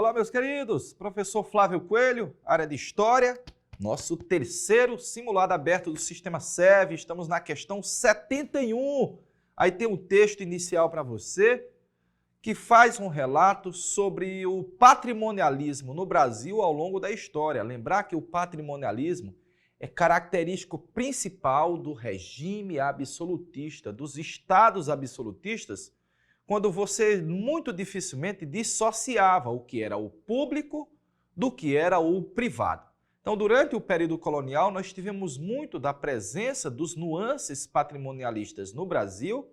Olá, meus queridos. Professor Flávio Coelho, área de História. Nosso terceiro simulado aberto do Sistema SEV. Estamos na questão 71. Aí tem um texto inicial para você que faz um relato sobre o patrimonialismo no Brasil ao longo da história. Lembrar que o patrimonialismo é característico principal do regime absolutista, dos estados absolutistas, quando você muito dificilmente dissociava o que era o público do que era o privado. Então, durante o período colonial, nós tivemos muito da presença dos nuances patrimonialistas no Brasil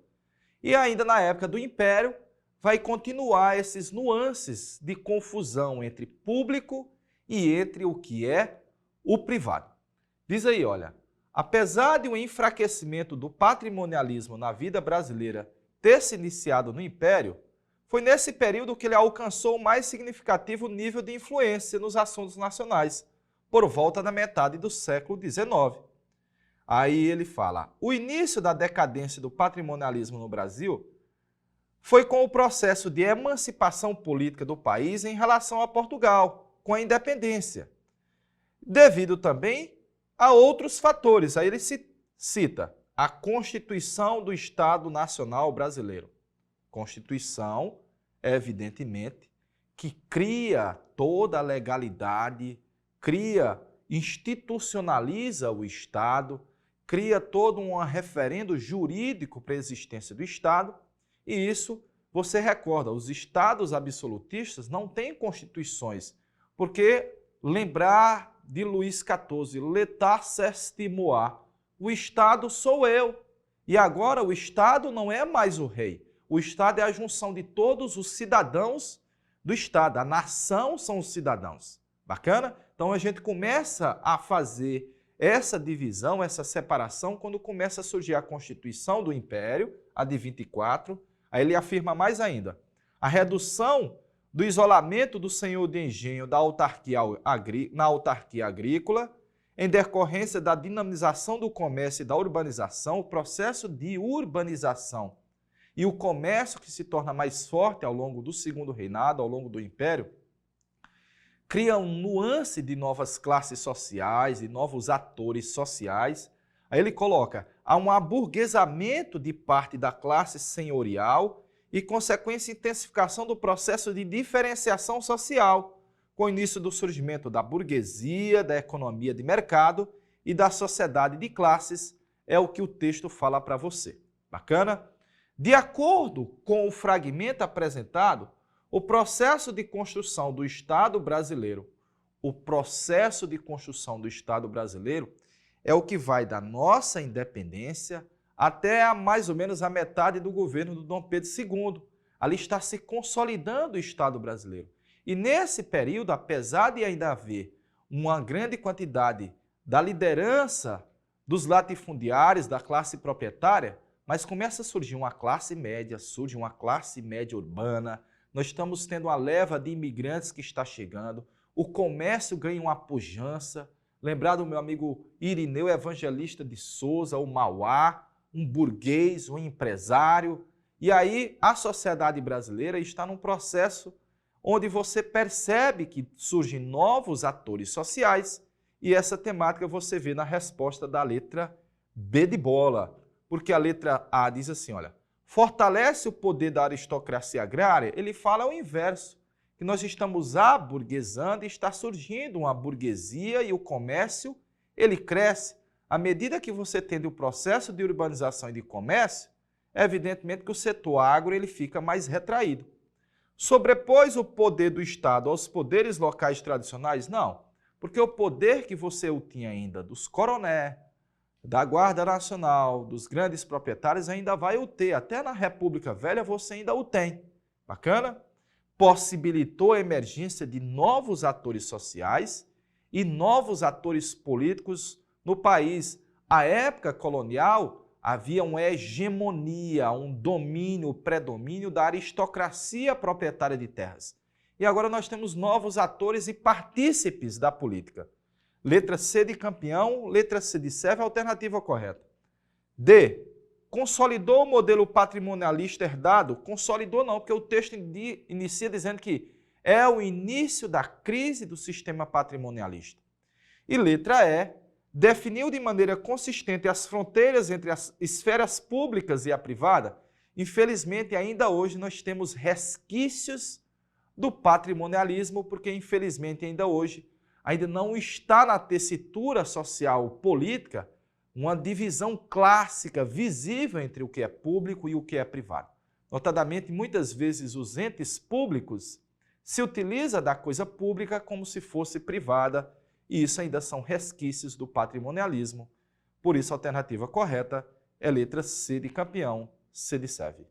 e ainda na época do Império vai continuar esses nuances de confusão entre público e entre o que é o privado. Diz aí, olha, apesar de um enfraquecimento do patrimonialismo na vida brasileira ter se iniciado no Império, foi nesse período que ele alcançou o mais significativo nível de influência nos assuntos nacionais, por volta da metade do século XIX. Aí ele fala, o início da decadência do patrimonialismo no Brasil foi com o processo de emancipação política do país em relação a Portugal, com a independência, devido também a outros fatores. Aí ele cita a Constituição do Estado Nacional Brasileiro. Constituição, evidentemente, que cria toda a legalidade, institucionaliza o Estado, cria todo um referendo jurídico para a existência do Estado, e isso, você recorda, os estados absolutistas não têm constituições, porque lembrar de Luís XIV, l'état c'est moi, o Estado sou eu. E agora o Estado não é mais o rei. O Estado é a junção de todos os cidadãos do Estado. A nação são os cidadãos. Bacana? Então a gente começa a fazer essa divisão, essa separação, quando começa a surgir a Constituição do Império, a de 24. Aí ele afirma mais ainda. A redução do isolamento do senhor de engenho na autarquia agrícola, em decorrência da dinamização do comércio e da urbanização, o processo de urbanização e o comércio que se torna mais forte ao longo do Segundo Reinado, ao longo do Império, cria um nuance de novas classes sociais e novos atores sociais. Aí ele coloca, há um aburguesamento de parte da classe senhorial e consequência intensificação do processo de diferenciação social, com o início do surgimento da burguesia, da economia de mercado e da sociedade de classes, é o que o texto fala para você. Bacana? De acordo com o fragmento apresentado, o processo de construção do Estado brasileiro, é o que vai da nossa independência até mais ou menos a metade do governo do Dom Pedro II. Ali está se consolidando o Estado brasileiro. E nesse período, apesar de ainda haver uma grande quantidade da liderança dos latifundiários, da classe proprietária, mas começa a surgir uma classe média, surge uma classe média urbana, nós estamos tendo uma leva de imigrantes que está chegando, o comércio ganha uma pujança, lembrar do meu amigo Irineu Evangelista de Souza, o Mauá, um burguês, um empresário, e aí a sociedade brasileira está num processo onde você percebe que surgem novos atores sociais e essa temática você vê na resposta da letra B de bola, porque a letra A diz assim, olha, fortalece o poder da aristocracia agrária, ele fala o inverso, que nós estamos aburguesando e está surgindo uma burguesia e o comércio, ele cresce. À medida que você tem o processo de urbanização e de comércio, evidentemente que o setor agro ele fica mais retraído. Sobrepôs o poder do Estado aos poderes locais tradicionais? Não, porque o poder que você tinha ainda dos coronéis, da Guarda Nacional, dos grandes proprietários, ainda vai o ter. Até na República Velha você ainda o tem. Bacana? Possibilitou a emergência de novos atores sociais e novos atores políticos no país. A época colonial havia uma hegemonia, um domínio, predomínio da aristocracia proprietária de terras. E agora nós temos novos atores e partícipes da política. Letra C de campeão, letra C de serve, alternativa correta. D. Consolidou o modelo patrimonialista herdado? Consolidou não, porque o texto inicia dizendo que é o início da crise do sistema patrimonialista. E letra E, definiu de maneira consistente as fronteiras entre as esferas públicas e a privada. Infelizmente, ainda hoje nós temos resquícios do patrimonialismo, porque infelizmente ainda hoje ainda não está na tessitura social política uma divisão clássica, visível entre o que é público e o que é privado. Notadamente, muitas vezes os entes públicos se utilizam da coisa pública como se fosse privada, e isso ainda são resquícios do patrimonialismo. Por isso, a alternativa correta é letra C de campeão, C de serve.